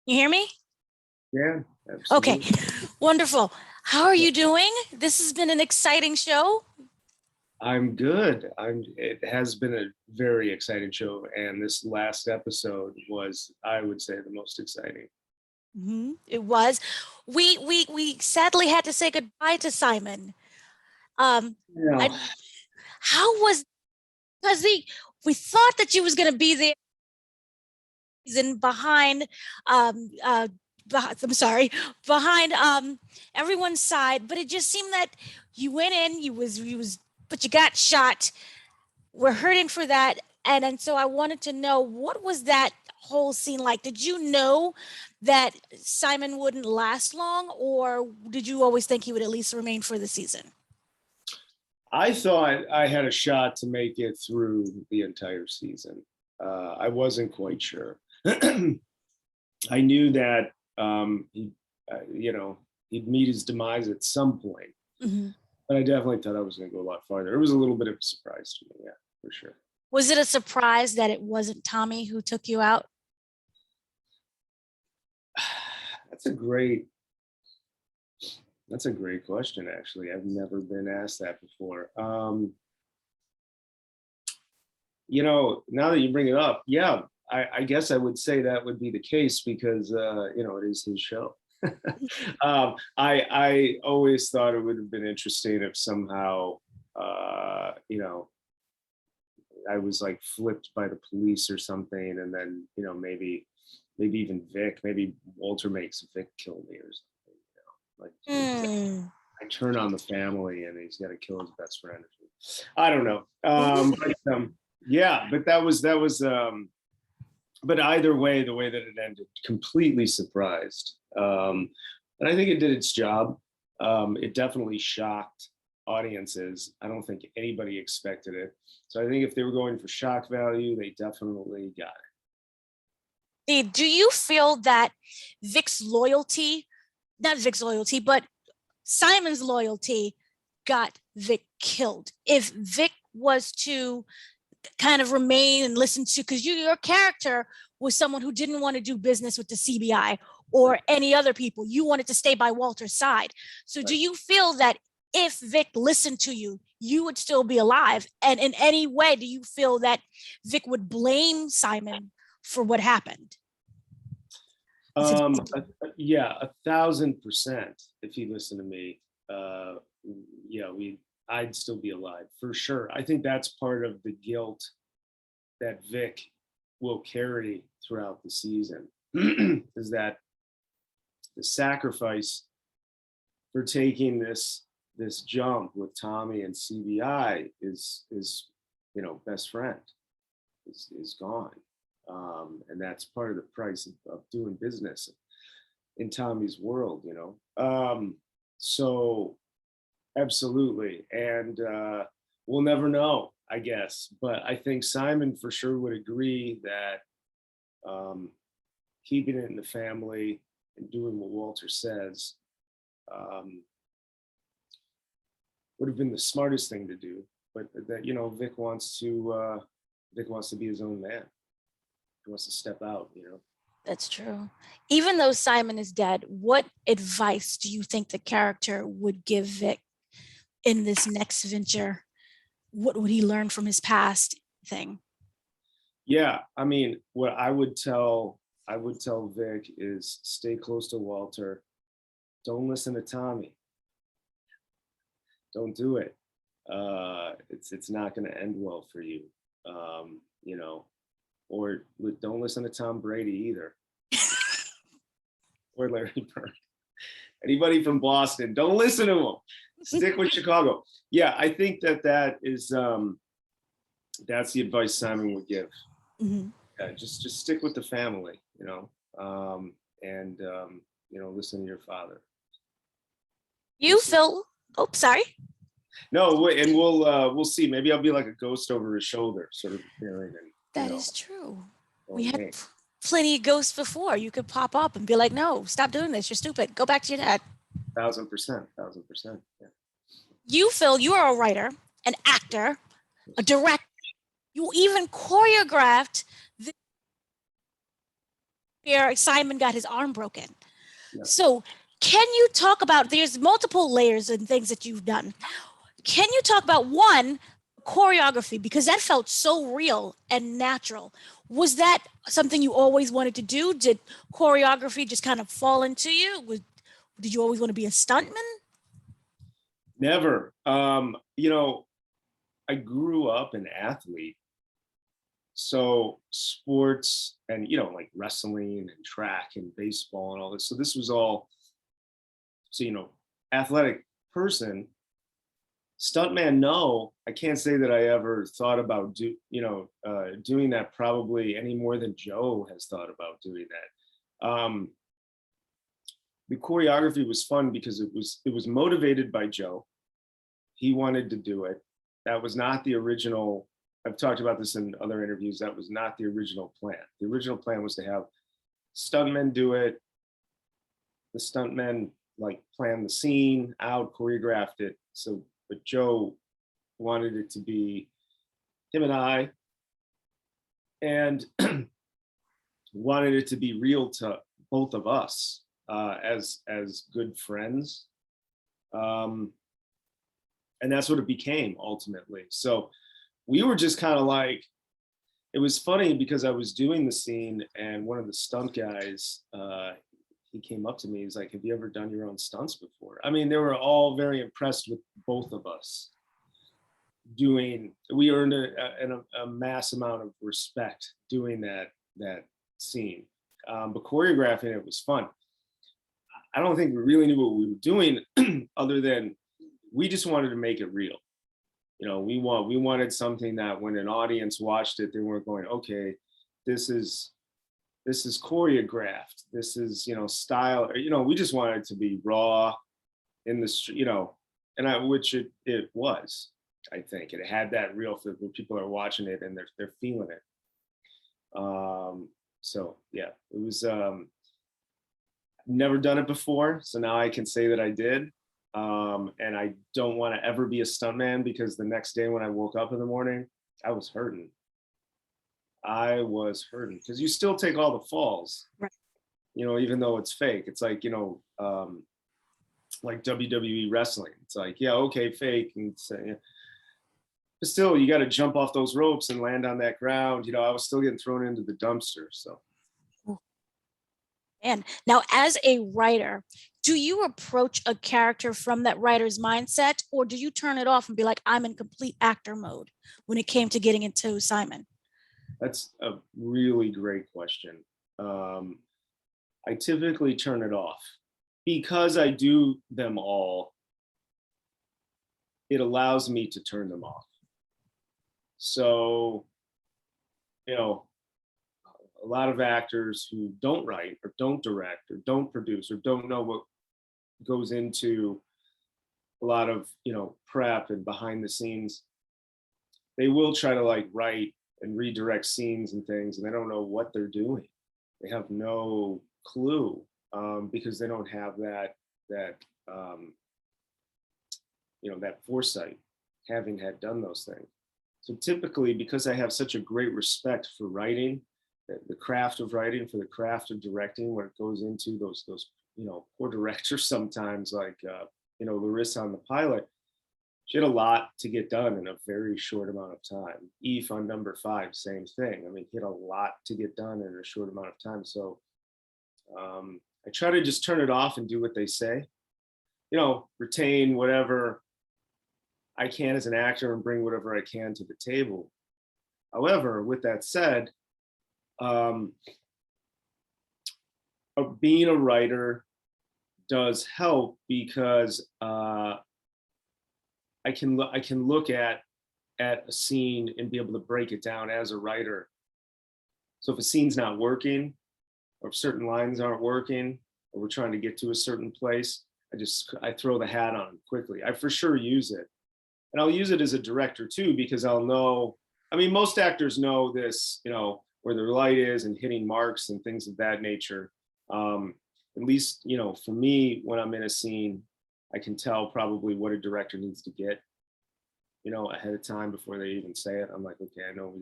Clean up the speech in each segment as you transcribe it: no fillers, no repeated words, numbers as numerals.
You hear me? Yeah, Okay, absolutely. wonderful. How are you doing? This has been an exciting show. I'm good. It has been a very exciting show, and this last episode was, I would say, the most exciting. It was. We sadly had to say goodbye to Simon. Um, Yeah. I, how was because we thought that you was going to be there and behind I'm sorry, behind everyone's side, but it just seemed that you went in, you was but you got shot. We're hurting for that. And so I wanted to know, what was that whole scene like? Did you know that Simon wouldn't last long, or did you always think he would at least remain for the season? I thought I had a shot to make it through the entire season. I wasn't quite sure. I knew that he'd meet his demise at some point, Mm-hmm. but I definitely thought I was going to go a lot farther. It was a little bit of a surprise to me, yeah, for sure. Was it a surprise that it wasn't Tommy who took you out? That's a great That's a great question, actually. I've never been asked that before. Now that you bring it up, yeah, I guess I would say that would be the case because, it is his show. I always thought it would have been interesting if somehow, I was like flipped by the police or something. And then, maybe even Vic, maybe Walter makes Vic kill me or something. I turn on the family and he's got to kill his best friend. I don't know. Yeah, but but either way, the way that it ended, completely surprised. And I think it did its job. It definitely shocked audiences. I don't think anybody expected it. So I think if they were going for shock value, they definitely got it. Do you feel that Vic's loyalty, not Vic's loyalty, but Simon's loyalty got Vic killed? If Vic was to kind of remain and listen to, because your character was someone who didn't want to do business with the CBI or any other people. You wanted to stay by Walter's side. So do you feel that if Vic listened to you, you would still be alive? And in any way, do you feel that Vic would blame Simon for what happened? Yeah, 1,000%. If he listened to me, yeah, I'd still be alive for sure. I think that's part of the guilt that Vic will carry throughout the season is that the sacrifice for taking this jump with Tommy and CBI is best friend is gone. And that's part of the price of doing business in Tommy's world, so absolutely. And we'll never know, I guess. But I think Simon for sure would agree that keeping it in the family and doing what Walter says would have been the smartest thing to do. But that, Vic wants to be his own man. He wants to step out, That's true. Even though Simon is dead, what advice do you think the character would give Vic in this next venture? What would he learn from his past thing? Yeah, I mean, what I would tell Vic is stay close to Walter. Don't listen to Tommy. Don't do it. It's not going to end well for you. Or don't listen to Tom Brady either. Or Larry Bird. Anybody from Boston, don't listen to him. Stick with Chicago. Yeah, I think that is that's the advice Simon would give. Mm-hmm. Yeah, just stick with the family, and listen to your father. Phil. Oh, sorry. No, and we'll see. Maybe I'll be like a ghost over his shoulder, sort of appearing. That is true. We had plenty of ghosts before. You could pop up and be like, "No, stop doing this. You're stupid. Go back to your dad." 1,000%. Yeah. You, Phil, you are a writer, an actor, a director. You even choreographed where Simon got his arm broken. Yeah. So can you talk about, there's multiple layers and things that you've done. Can you talk about one, choreography, because that felt so real and natural. Was that something you always wanted to do? Did choreography just kind of fall into you? Did you always want to be a stuntman? Never. You know, I grew up an athlete. So sports and, you know, like wrestling and track and baseball and all this. So this was all, so, you know, athletic person. Stuntman, no, I can't say that I ever thought about doing that probably any more than Joe has thought about doing that. The choreography was fun because it was motivated by Joe. He wanted to do it. That was not the original. I've talked about this in other interviews. That was not the original plan. The original plan was to have stuntmen do it. The stuntmen like planned the scene out, choreographed it. So, but Joe wanted it to be him and I, and wanted it to be real to both of us as good friends. And that's what it became ultimately. So we were just kind of like, it was funny because I was doing the scene and one of the stunt guys, he came up to me, he's like, have you ever done your own stunts before? I mean, they were all very impressed with both of us we earned a mass amount of respect doing that scene. But choreographing it was fun. I don't think we really knew what we were doing other than we just wanted to make it real. You know, we wanted something that when an audience watched it, they weren't going, okay, this is choreographed. This is, you know, style. You know, we just wanted it to be raw in the street, you know, which it was. I think it had that real feel where people are watching it and they're feeling it. So yeah, it was. Never done it before, so now I can say that I did. And I don't want to ever be a stuntman because the next day when I woke up in the morning, I was hurting. Because you still take all the falls, Right. You know, even though it's fake. It's like, you know, like WWE wrestling. It's like, yeah, okay, fake, and but still, you got to jump off those ropes and land on that ground. You know, I was still getting thrown into the dumpster. So. And now, as a writer, do you approach a character from that writer's mindset, or do you turn it off and be like, I'm in complete actor mode when it came to getting into Simon? That's a really great question. I typically turn it off because I do them all. It allows me to turn them off. So, you know, a lot of actors who don't write or don't direct or don't produce or don't know what goes into a lot of, you know, prep and behind the scenes, they will try to like write and redirect scenes and things, and they don't know what they're doing. They have no clue because they don't have that you know, that foresight, having had done those things. So typically, because I have such a great respect for writing, the craft of writing, for the craft of directing, when it goes into those you know, poor directors sometimes, like you know, Larissa on the pilot, she had a lot to get done in a very short amount of time. Eve on number 5, same thing. I mean, he had a lot to get done in a short amount of time. So I try to just turn it off and do what they say. You know, retain whatever I can as an actor and bring whatever I can to the table. However, with that said, being a writer does help because I can look at a scene and be able to break it down as a writer. So if a scene's not working, or if certain lines aren't working, or we're trying to get to a certain place, I throw the hat on quickly. I for sure use it. And I'll use it as a director too, because I'll know, I mean, most actors know this, you know, where their light is and hitting marks and things of that nature. At least, you know, for me, when I'm in a scene, I can tell probably what a director needs to get, you know, ahead of time before they even say it. I'm like, okay, I know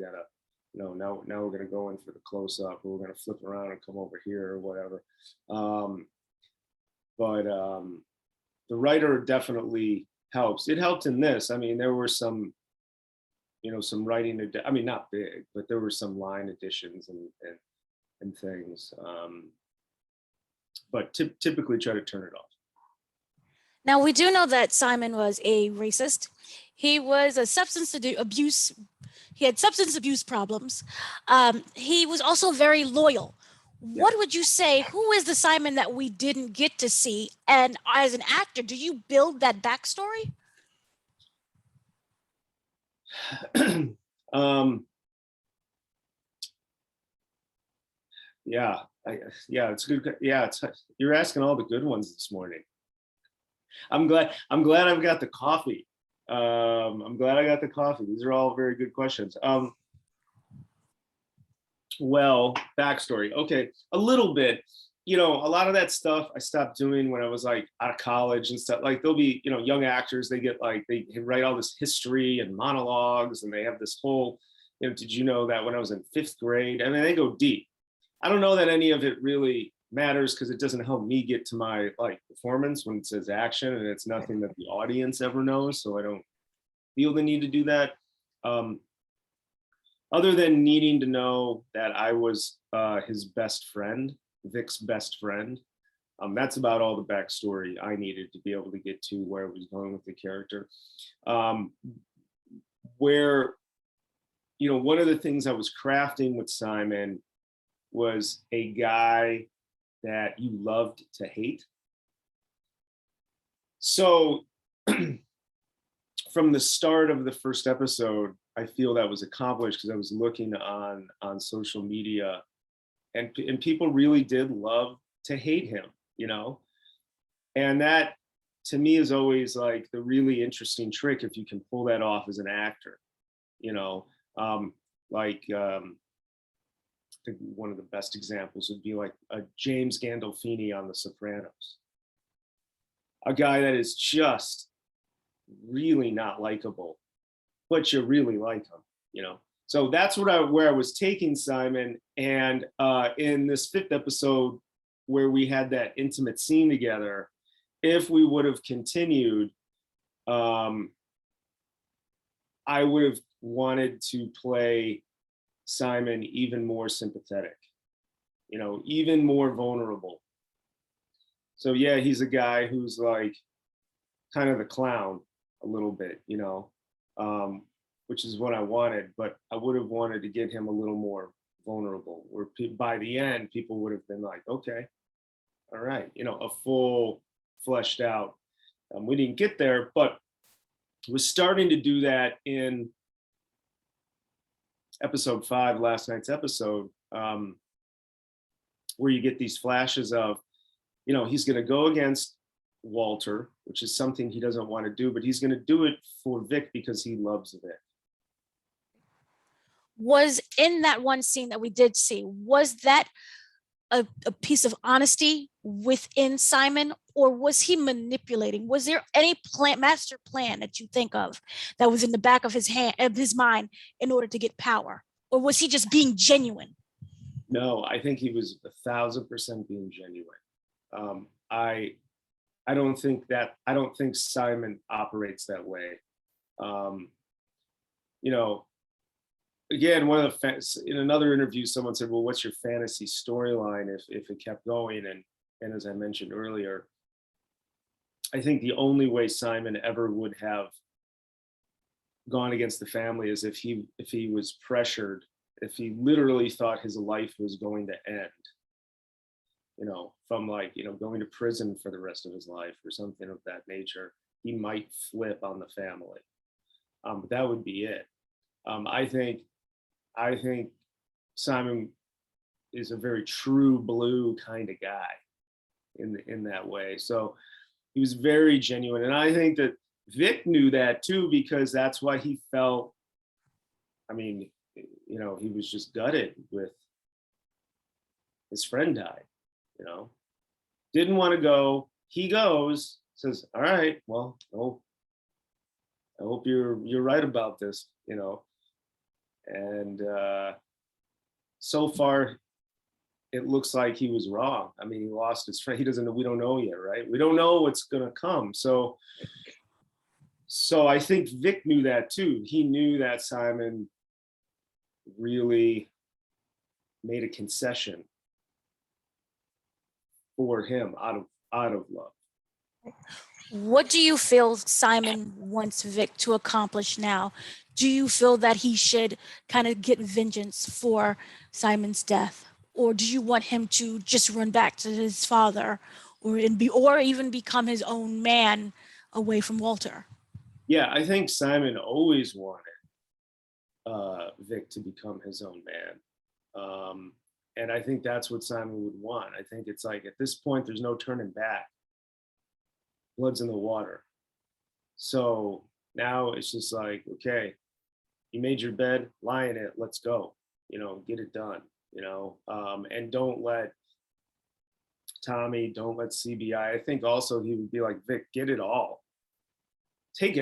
now we're going to go in for the close up, or we're going to flip around and come over here or whatever. But the writer definitely helps. It helped in this. I mean, there were some, some writing, I mean, not big, but there were some line additions and things. But typically try to turn it off. Now, we do know that Simon was a racist. He was a substance abuse. He had substance abuse problems. He was also very loyal. Yeah. What would you say? Who is the Simon that we didn't get to see? And as an actor, do you build that backstory? Yeah, it's good. Yeah, you're asking all the good ones this morning. I'm glad I've got the coffee. I'm glad I got the coffee. These are all very good questions. Well, backstory. Okay, a little bit. A lot of that stuff I stopped doing when I was like out of college and stuff. Like there'll be, young actors, they get like, they write all this history and monologues, and they have this whole, did you know that when I was in 5th grade? I mean, they go deep. I don't know that any of it really matters because it doesn't help me get to my like performance when it says action, and it's nothing that the audience ever knows. So I don't feel the need to do that. Other than needing to know that I was his best friend, Vic's best friend. That's about all the backstory I needed to be able to get to where I was going with the character. Where, one of the things I was crafting with Simon was a guy that you loved to hate. So from the start of the first episode, I feel that was accomplished because I was looking on social media, and people really did love to hate him, and that to me is always like the really interesting trick if you can pull that off as an actor. I think one of the best examples would be like a James Gandolfini on The Sopranos, a guy that is just really not likable, but you really like him, So that's where I was taking Simon. And in this 5th episode, where we had that intimate scene together, if we would have continued, I would have wanted to play Simon even more sympathetic, even more vulnerable. So yeah, he's a guy who's like kind of the clown a little bit, which is what I wanted, but I would have wanted to get him a little more vulnerable, where by the end, people would have been like, okay, all right, a full fleshed out. We didn't get there, but was starting to do that in episode 5, last night's episode, where you get these flashes of, he's going to go against Walter, which is something he doesn't want to do, but he's going to do it for Vic because he loves Vic. Was in that one scene that we did see, was that a piece of honesty within Simon, or was he manipulating? Was there any master plan that you think of that was in the back of his mind in order to get power, or was he just being genuine? No, I think he was 1,000% being genuine. I don't think Simon operates that way. Again, in another interview, someone said, well, what's your fantasy storyline if it kept going? And as I mentioned earlier, I think the only way Simon ever would have gone against the family is if he was pressured, if he literally thought his life was going to end, from going to prison for the rest of his life or something of that nature, he might flip on the family. But that would be it. I think Simon is a very true blue kind of guy in that way. So he was very genuine. And I think that Vic knew that too, because that's why he felt, he was just gutted with his friend died, didn't want to go. He goes, says, all right, well, I hope you're right about this, and so far, it looks like he was wrong. I mean, he lost his friend. He doesn't know. We don't know yet, right? We don't know what's gonna come. So I think Vic knew that too. He knew that Simon really made a concession for him out of love. What do you feel Simon wants Vic to accomplish now? Do you feel that he should kind of get vengeance for Simon's death? Or do you want him to just run back to his father or even become his own man away from Walter? Yeah, I think Simon always wanted Vic to become his own man. And I think that's what Simon would want. I think it's like, at this point, there's no turning back. Blood's in the water. So now it's just like, okay, you made your bed, lie in it, let's go, get it done, and don't let Tommy, don't let CBI. I think also he would be like, Vic, get it all. Take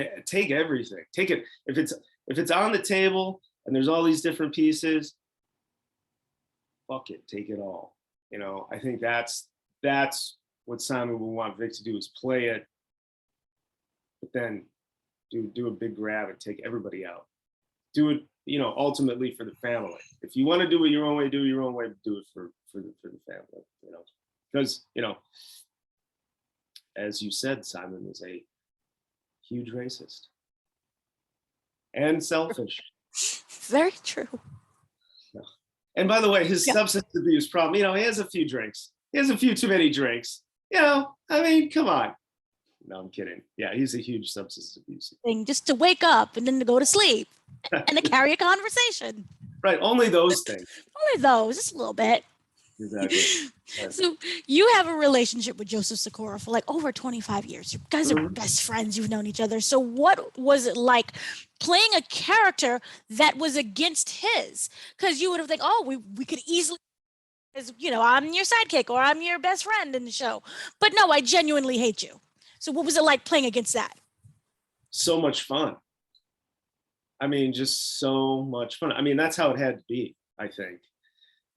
everything. Take it. If it's on the table and there's all these different pieces, fuck it, take it all. I think that's what Simon would want Vic to do, is play it, but then do a big grab and take everybody out. Do it, ultimately for the family. If you want to do it your own way, do it your own way, do it for the family, because, as you said, Simon was a huge racist and selfish. Very true. And by the way, his substance abuse problem, he has a few drinks. He has a few too many drinks. I mean, come on. No, I'm kidding. Yeah, he's a huge substance abuse thing, just to wake up and then to go to sleep and to carry a conversation. Right, only those things. Only those, just a little bit. Exactly. Right. So you have a relationship with Joesph Sikora for like over 25 years. You guys are best friends. You've known each other. So what was it like playing a character that was against his? Because you would have think, oh, we could easily, as I'm your sidekick or I'm your best friend in the show. But no, I genuinely hate you. So what was it like playing against that? So much fun. I mean, just so much fun. I mean, that's how it had to be, I think.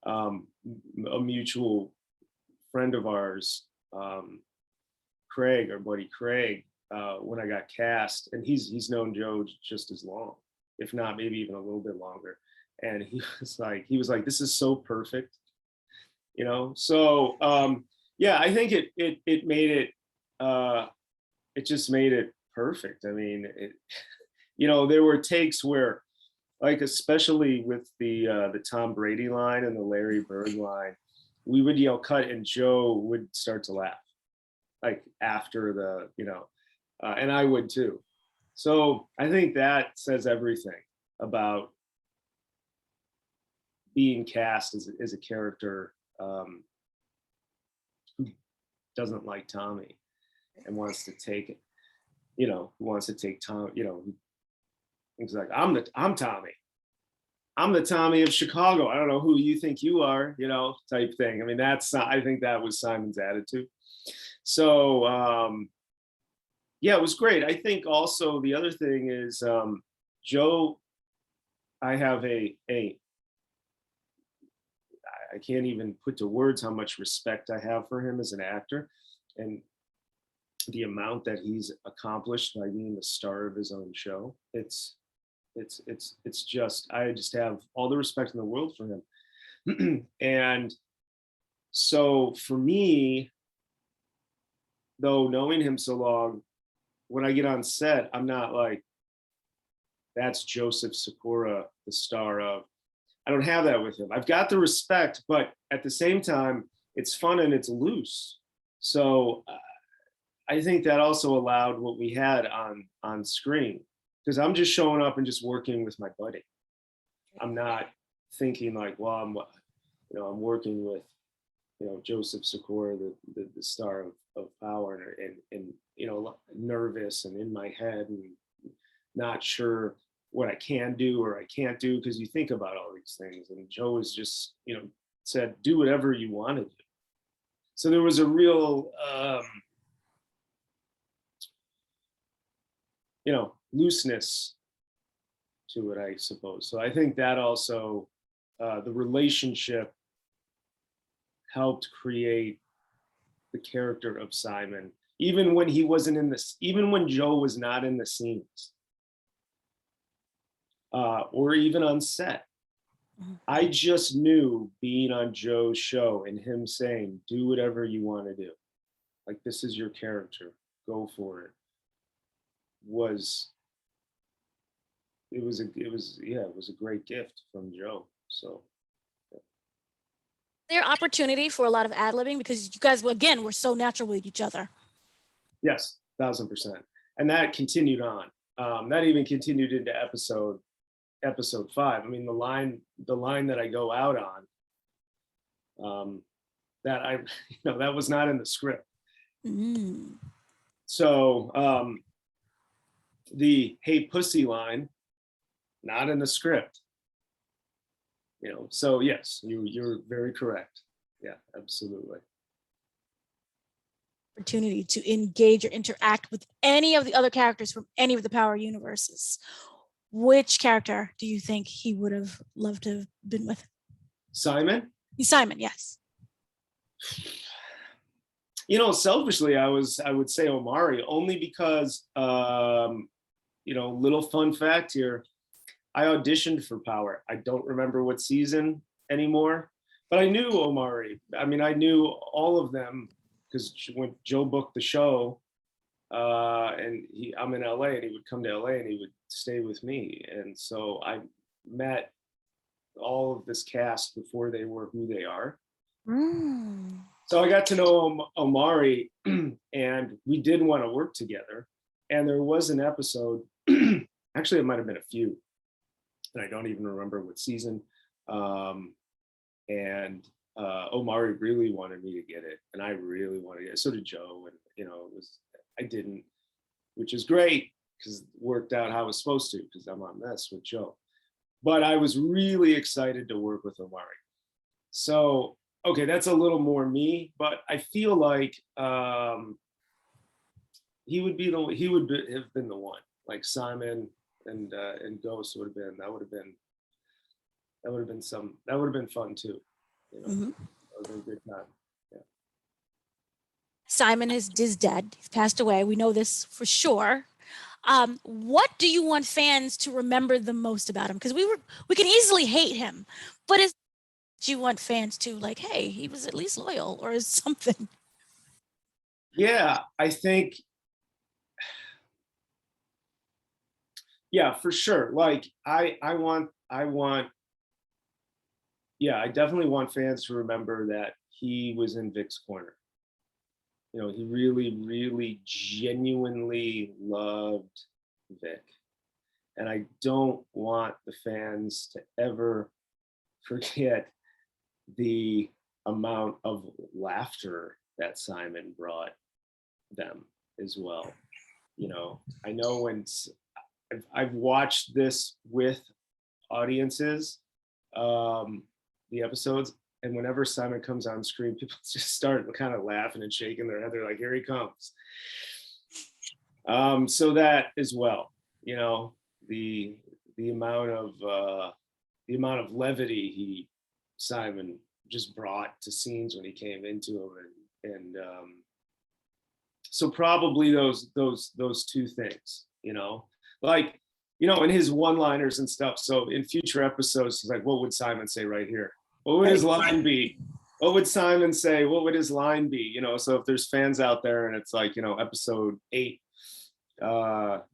A mutual friend of ours, Craig, our buddy Craig, when I got cast, and he's known Joe just as long, if not maybe even a little bit longer. And he was like, this is so perfect, So yeah, I think it made it, it just made it perfect. I mean, there were takes where, like, especially with the Tom Brady line and the Larry Bird line, we would yell cut and Joe would start to laugh, like after and I would too. So I think that says everything about being cast as a character who doesn't like Tommy and wants to take it, who wants to take Tom, he's like, I'm Tommy. I'm the Tommy of Chicago. I don't know who you think you are, type thing. I mean, I think that was Simon's attitude. So, yeah, it was great. I think also the other thing is, Joe, I have I can't even put to words how much respect I have for him as an actor, and the amount that he's accomplished by being the star of his own show. It's just, I just have all the respect in the world for him. And so for me, though, knowing him so long, when I get on set, I'm not like, that's Joesph Sikora, the star of. I don't have that with him. I've got the respect, but at the same time, it's fun and it's loose. So I think that also allowed what we had on screen, because I'm just showing up and just working with my buddy. I'm not thinking like, well, I'm working with, Joesph Sikora, the star of Power, and nervous and in my head and not sure what I can do or I can't do, because you think about all these things. And Joe was just, said, do whatever you want to do. So there was a real, looseness to it, I suppose. So I think that also the relationship helped create the character of Simon, even when he wasn't in this, even when Joe was not in the scenes, or even on set. I just knew being on Joe's show and him saying, do whatever you want to do. Like, this is your character, go for it. It was a great gift from Joe. So There opportunity for a lot of ad-libbing because you guys, again, were so natural with each other. yes, 1000%. And that continued on. That even continued into episode 5. I mean, the line that I go out on, that I, that was not in the script. So the "Hey pussy" line, not in the script. So yes, you're very correct. Yeah, absolutely. Opportunity to engage or interact with any of the other characters from any of the Power universes. Which character do you think he would have loved to have been with? Simon? Simon, yes. Selfishly, I would say Omari, only because, little fun fact here, I auditioned for Power. I don't remember what season anymore, but I knew Omari. I mean, I knew all of them because when Joe booked the show, and I'm in LA, and he would come to LA and he would stay with me. And so I met all of this cast before they were who they are. So I got to know Omari, and we did want to work together. And there was an episode, actually it might have been a few, and I don't even remember what season. And Omari really wanted me to get it, and I really wanted to get it. So did Joe, and I didn't, which is great because it worked out how it was supposed to, because I'm on this with Joe. But I was really excited to work with Omari. So, okay, that's a little more me, but I feel like he would have been the one. Like Simon and Ghost would have been. That would have been fun too. That would have been a good time. Yeah. Simon is dead. He's passed away. We know this for sure. What do you want fans to remember the most about him? Because we can easily hate him, but do you want fans to like, hey, he was at least loyal or something? Yeah, I think. Yeah, for sure. Like I definitely want fans to remember that he was in Vic's corner. He really, really genuinely loved Vic. And I don't want the fans to ever forget the amount of laughter that Simon brought them as well. I know when I've watched this with audiences, the episodes, and whenever Simon comes on screen, people just start kind of laughing and shaking their head. They're like, here he comes. So that as well, the amount of levity Simon just brought to scenes when he came into them, and so probably those two things, like, in his one-liners and stuff. So in future episodes, it's like, what would Simon say right here? What would his line be? What would Simon say? What would his line be? So if there's fans out there and it's like, episode 8, come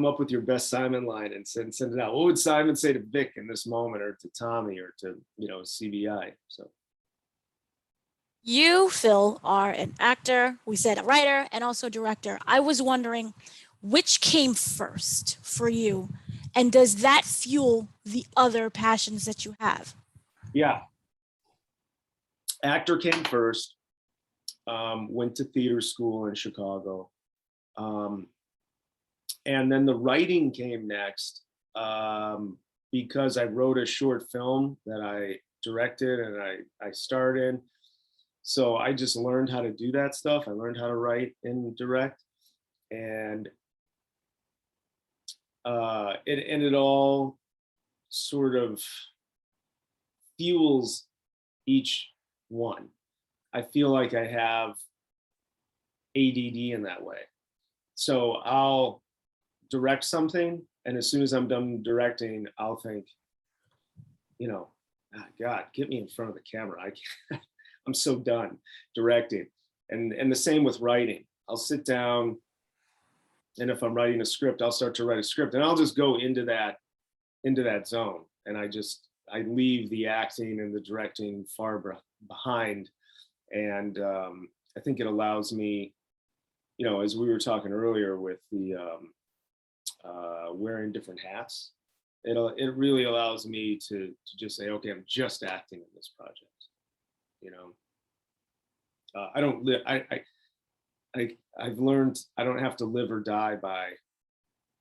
up with your best Simon line and send it out. What would Simon say to Vic in this moment, or to Tommy, or to, CBI? So. You, Phil, are an actor, we said a writer, and also director. I was wondering, which came first for you? And does that fuel the other passions that you have? Yeah. Actor came first. Went to theater school in Chicago. And then the writing came next, because I wrote a short film that I directed and I starred in. So I just learned how to do that stuff. I learned how to write and direct, and it all sort of fuels each one. I feel like I have ADD in that way. So I'll direct something, and as soon as I'm done directing, I'll think, you know, God, get me in front of the camera. I can't, I'm so done directing. And the same with writing. I'll sit down, and if I'm writing a script, I'll start to write a script, and I'll just go into that zone, and I leave the acting and the directing far behind. And I think it allows me, you know, as we were talking earlier with the wearing different hats, it really allows me to just say, okay, I'm just acting in this project. You know, I don't live. I've learned I don't have to live or die by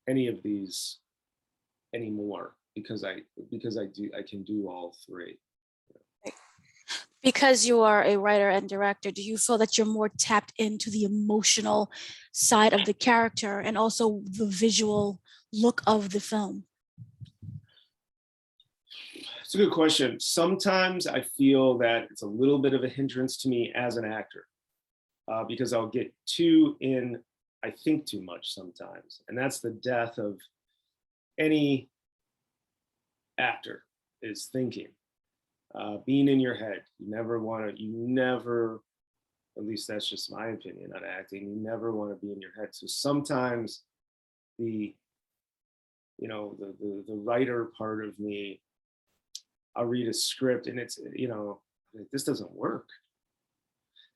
any of these anymore, because I can do all three. Because you are a writer and director, do you feel that you're more tapped into the emotional side of the character and also the visual look of the film? It's a good question. Sometimes I feel that it's a little bit of a hindrance to me as an actor, because I'll get I think too much sometimes. And that's the death of any actor, is thinking. Being in your head. You never, at least that's just my opinion on acting, you never want to be in your head. So sometimes the writer part of me, I'll read a script and it's, you know, this doesn't work.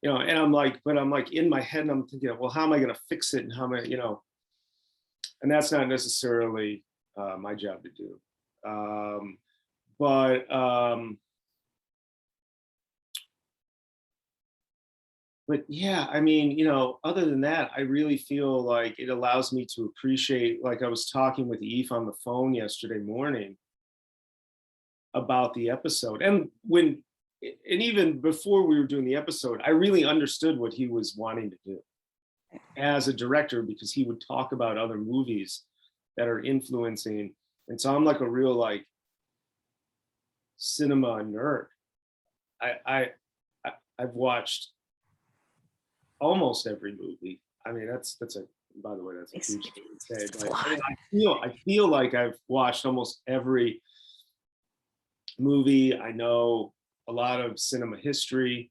You know, and I'm like in my head and I'm thinking, well, how am I going to fix it? And how am I, you know, and that's not necessarily my job to do. But yeah, I mean, you know, other than that, I really feel like it allows me to appreciate, like I was talking with Eve on the phone yesterday morning about the episode. And even before we were doing the episode, I really understood what he was wanting to do as a director, because he would talk about other movies that are influencing. And so I'm like a real like cinema nerd. I've watched almost every movie. I mean, by the way, that's a huge thing to say. But I feel like I've watched almost every movie. I know a lot of cinema history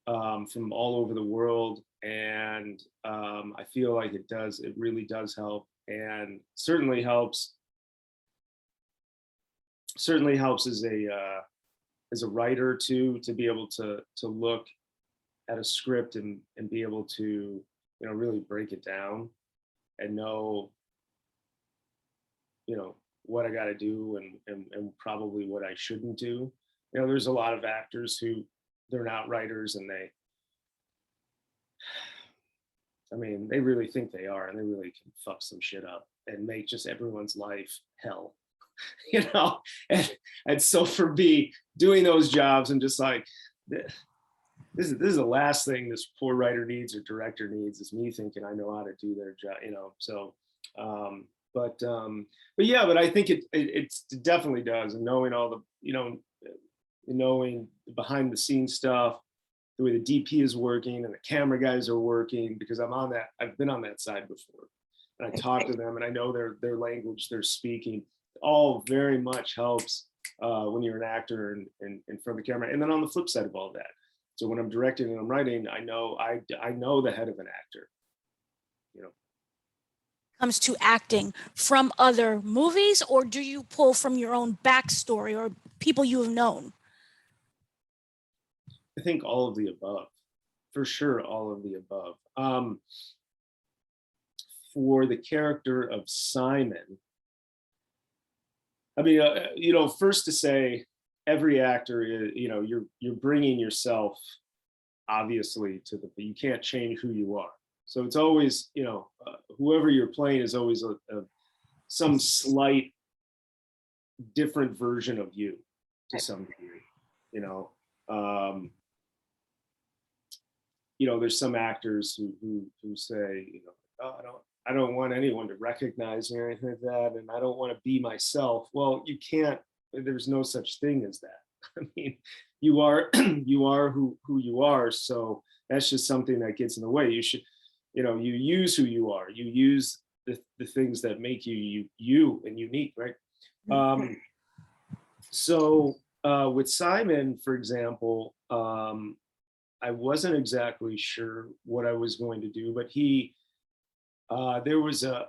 from all over the world, and I feel like it really does help, and certainly helps as a writer too, to be able to look at a script and be able to, you know, really break it down and know, you know, what I got to do and probably what I shouldn't do. You know, there's a lot of actors who they're not writers, and they really think they are, and they really can fuck some shit up and make just everyone's life hell. You know, and so for me doing those jobs, and just like, this is the last thing this poor writer needs or director needs, is me thinking I know how to do their job, you know. So but yeah, but I think it definitely does. And knowing all the, you know, knowing behind the scenes stuff, the way the DP is working and the camera guys are working, because I've been on that side before, and I talk to them and I know their language they're speaking. All very much helps when you're an actor and in front of the camera. And then on the flip side of all that, so when I'm directing and I'm writing, I know the head of an actor, you know. Comes to acting from other movies, or do you pull from your own backstory or people you have known? I think all of the above, for sure, all of the above. For the character of Simon, I mean, you know, first to say, every actor is, you know, you're bringing yourself obviously you can't change who you are. So it's always, you know, whoever you're playing is always some slight different version of you to some degree, you know. You know, there's some actors who say, you know, oh, I don't want anyone to recognize me or anything like that, and I don't want to be myself. Well, you can't. There's no such thing as that. I mean, you are you are who you are. So that's just something that gets in the way. You should, you use who you are. You use the things that make you and unique, right? So with Simon, for example, I wasn't exactly sure what I was going to do, but there was a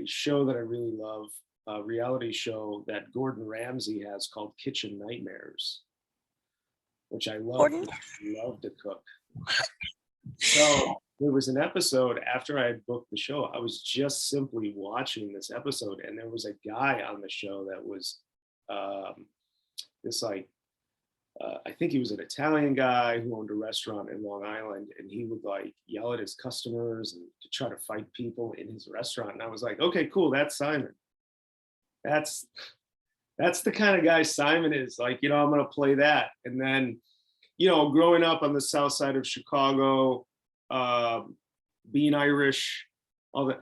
show that I really love, a reality show that Gordon Ramsay has called Kitchen Nightmares, which I love to cook. So there was an episode after I had booked the show. I was just simply watching this episode, and there was a guy on the show that was this like I think he was an Italian guy who owned a restaurant in Long Island, and he would like yell at his customers and to try to fight people in his restaurant. And I was like, okay, cool, that's Simon. That's the kind of guy Simon is. Like, I'm gonna play that. And then, growing up on the south side of Chicago, being Irish, all that,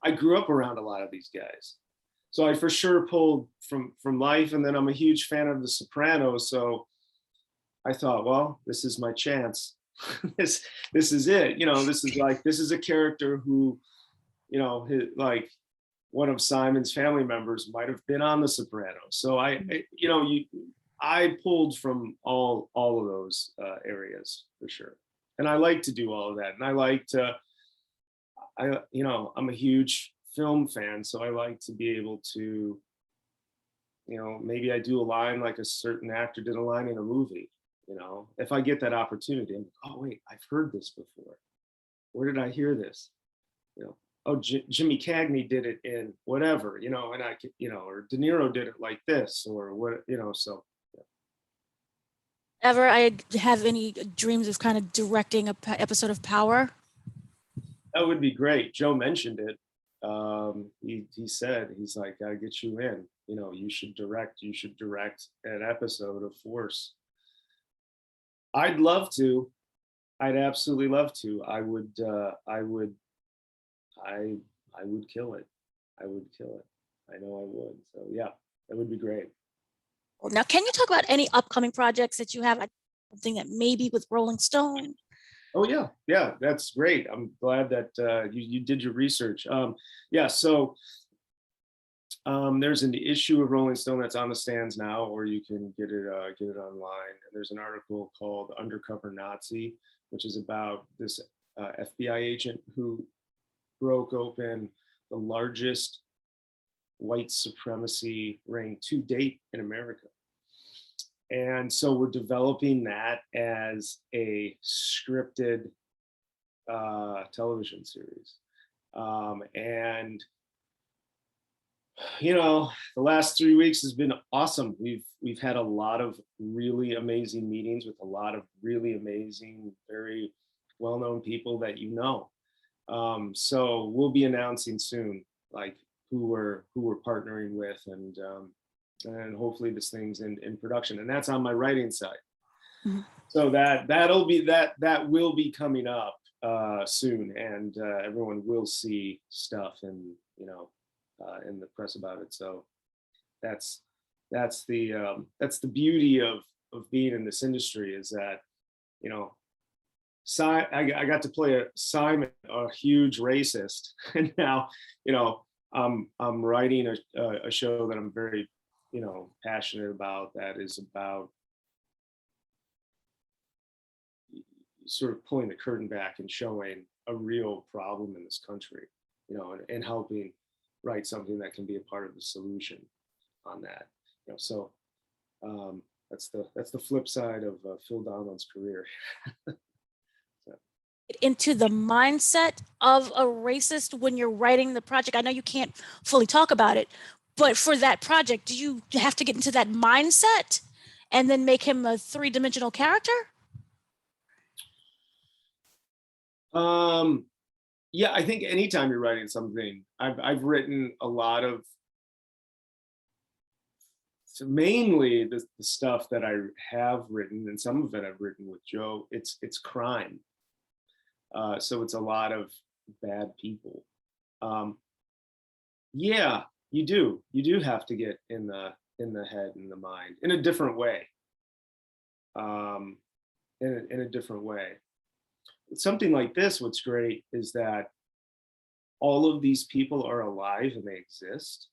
I grew up around a lot of these guys. So I for sure pulled from life. And then I'm a huge fan of The Sopranos. So I thought, well, this is my chance. this is it. This is a character who, like one of Simon's family members might have been on The Sopranos. So I pulled from all of those areas for sure. And I like to do all of that. And I like to, I'm a huge film fan. So I like to be able to, maybe I do a line like a certain actor did a line in a movie. If I get that opportunity, I'm like, oh wait, I've heard this before. Where did I hear this? Oh, Jimmy Cagney did it in whatever, and I could, or De Niro did it like this, or what, so. Yeah. Ever I have any dreams of kind of directing a episode of Power? That would be great. Joe mentioned it. He said, he's like, gotta get you in. You should direct an episode of Force. I'd love to. I'd absolutely love to. I would kill it. I would kill it. I know I would. So yeah, that would be great. Well, now, can you talk about any upcoming projects that you have? Something that maybe with Rolling Stone? Oh yeah, that's great. I'm glad that you did your research. Yeah, so there's an issue of Rolling Stone that's on the stands now, or you can get it online. And there's an article called "Undercover Nazi," which is about this FBI agent who broke open the largest white supremacy ring to date in America. And so we're developing that as a scripted television series. And the last 3 weeks has been awesome. We've had a lot of really amazing meetings with a lot of really amazing, very well-known people that so we'll be announcing soon, like who we're partnering with, and hopefully this thing's in production, and that's on my writing side. Mm-hmm. So that will be coming up soon, and everyone will see stuff in the press about it. So that's the beauty of being in this industry, is that I got to play Simon, a huge racist, and now I'm writing a show that I'm very passionate about, that is about sort of pulling the curtain back and showing a real problem in this country, and helping write something that can be a part of the solution on that. So that's the flip side of Phil Donlon's career. Into the mindset of a racist when you're writing the project? I know you can't fully talk about it, but for that project, do you have to get into that mindset and then make him a three-dimensional character? Yeah, I think anytime you're writing something, I've written a lot of, so mainly the stuff that I have written, and some of it I've written with Joe, it's crime. So it's a lot of bad people. Yeah, you do have to get in the in the head and the mind in a different way. In a different way. Something like this, what's great is that all of these people are alive and they exist.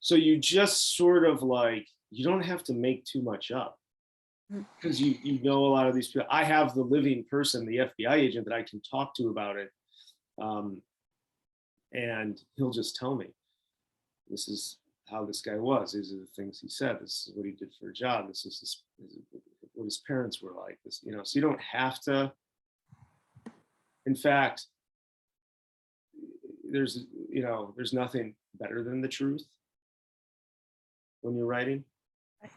So you just sort of like, you don't have to make too much up because you know a lot of these people. I have the living person, the FBI agent that I can talk to about it. And he'll just tell me, this is how this guy was. These are the things he said. This is what he did for a job. This is what his parents were like. This, you know, so you don't have to. In fact, there's nothing better than the truth when you're writing.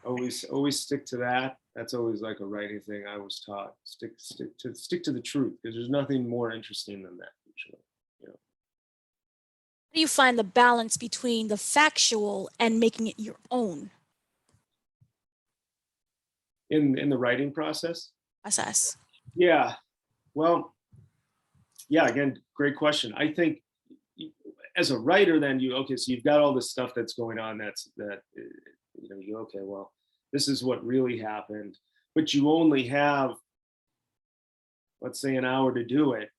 Always stick to that. That's always like a writing thing I was taught. Stick to the truth, because there's nothing more interesting than that usually. You know. How do you find the balance between the factual and making it your own? In the writing process? Yeah. Well, yeah, again, great question. I think as a writer, then so you've got all this stuff that's going on you go, okay, well, this is what really happened, but you only have, let's say, an hour to do it.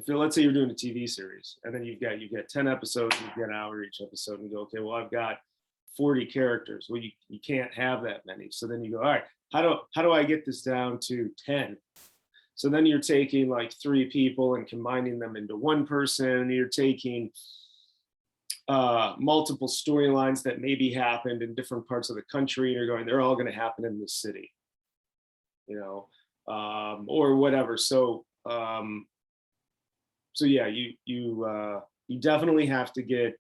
Let's say you're doing a TV series, and then you get 10 episodes, and you get an hour each episode, and you go, okay, well, I've got 40 characters. Well, you can't have that many. So then you go, all right, how do I get this down to 10? So then you're taking like 3 people and combining them into one person, and you're taking multiple storylines that maybe happened in different parts of the country, and you're going, they're all going to happen in this city, or whatever. So yeah, you definitely have to get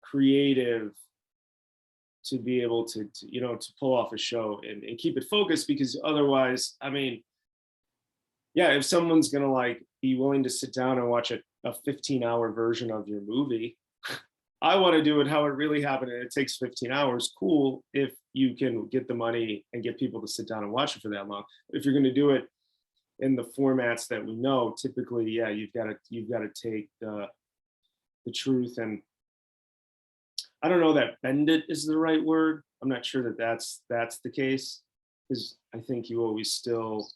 creative to be able to pull off a show and keep it focused, because otherwise, I mean, yeah, if someone's gonna like be willing to sit down and watch a 15-hour version of your movie, I want to do it how it really happened, and it takes 15 hours. Cool, if you can get the money and get people to sit down and watch it for that long. If you're going to do it in the formats that we know, typically, yeah, you've got to take the truth, and I don't know that bend it is the right word. I'm not sure that that's the case, because I think you always still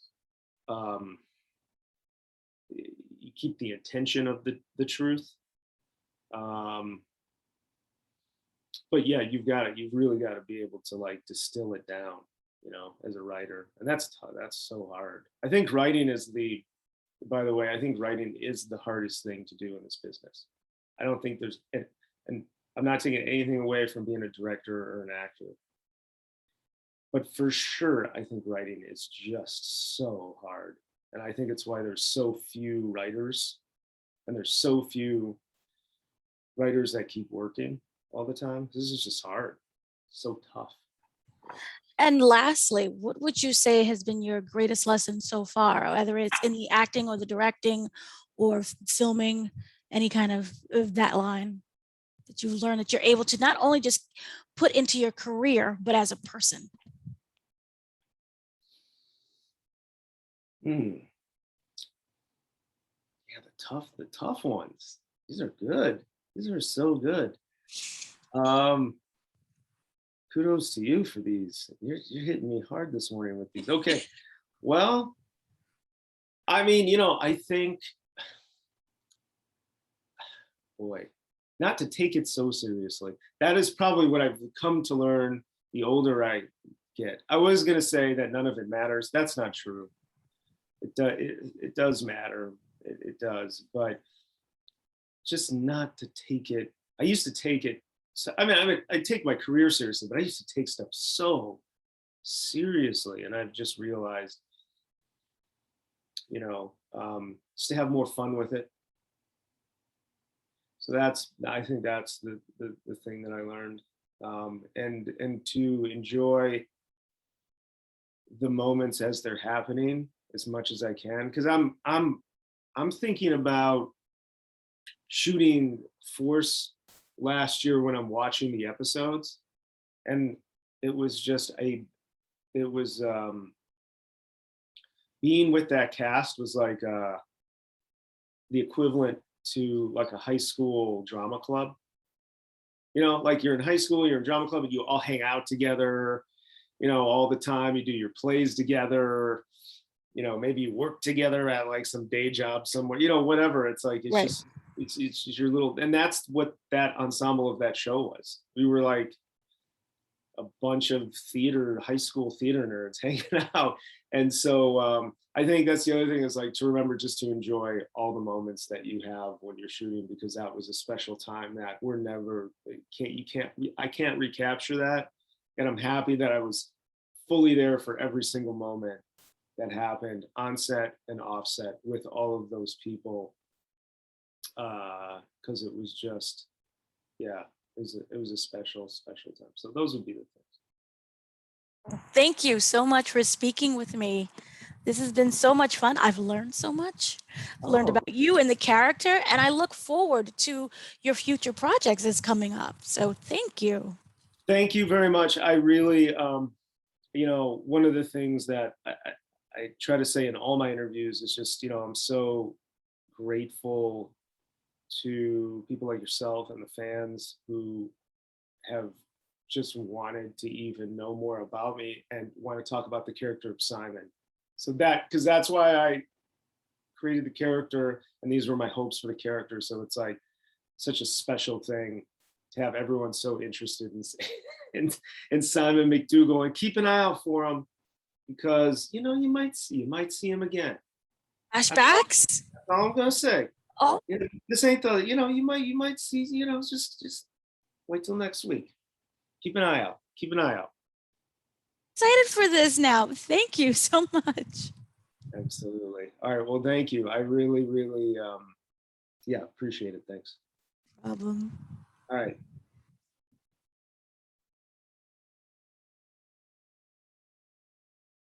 you keep the attention of the truth. But yeah, you've really got to be able to like distill it down, as a writer, and that's so hard. I think writing is the hardest thing to do in this business. I don't think there's, and I'm not taking anything away from being a director or an actor, but for sure, I think writing is just so hard. And I think it's why there's so few writers, and there's so few writers that keep working all the time. This is just hard, so tough. And lastly, what would you say has been your greatest lesson so far, whether it's in the acting or the directing or filming, any kind of that line that you've learned that you're able to not only just put into your career, but as a person? Yeah, the tough ones. These are good. These are so good. Kudos to you for these. You're hitting me hard this morning with these. Okay. Well, I mean, I think, boy, not to take it so seriously. That is probably what I've come to learn the older I get. I was going to say that none of it matters. That's not true. It does matter. It does, but just not to take it. I used to take it. So, I take my career seriously, but I used to take stuff so seriously, and I've just realized, just to have more fun with it. So I think that's the thing that I learned, and to enjoy the moments as they're happening as much as I can, because I'm thinking about shooting Force last year when I'm watching the episodes, and it was being with that cast was like the equivalent to like a high school drama club. You know, like you're in high school, you're in drama club, and you all hang out together, you know, all the time. You do your plays together. You know, maybe you work together at like some day job somewhere. You know, whatever. It's like Right. it's just your little, and that's what that ensemble of that show was. We were like a bunch of high school theater nerds hanging out. And so I think that's the other thing, is like to remember just to enjoy all the moments that you have when you're shooting, because that was a special time that we're never, I can't recapture that. And I'm happy that I was fully there for every single moment that happened on set and off set with all of those people. Cause it was just, yeah, it was a special time. So those would be the things. Thank you so much for speaking with me. This has been so much fun. I've learned so much. I've learned Oh, about you and the character, and I look forward to your future projects that's coming up. So thank you. thank you very much. I really, you know, one of the things that I try to say in all my interviews is just, you know, I'm so grateful to people like yourself and the fans who have just wanted to even know more about me and want to talk about the character of Simon. So that, because that's why I created the character, and these were my hopes for the character. So it's like such a special thing to have everyone so interested in Simon McDougal, and keep an eye out for him, because you know you might see him again. Flashbacks? That's all I'm gonna say. Oh, You know, this ain't the, you know, you might see, you know, just wait till next week. Keep an eye out. Keep an eye out. excited for this now. Thank you so much. Absolutely. All right. Well, thank you. I really, really, yeah, appreciate it. Thanks. Problem. All right.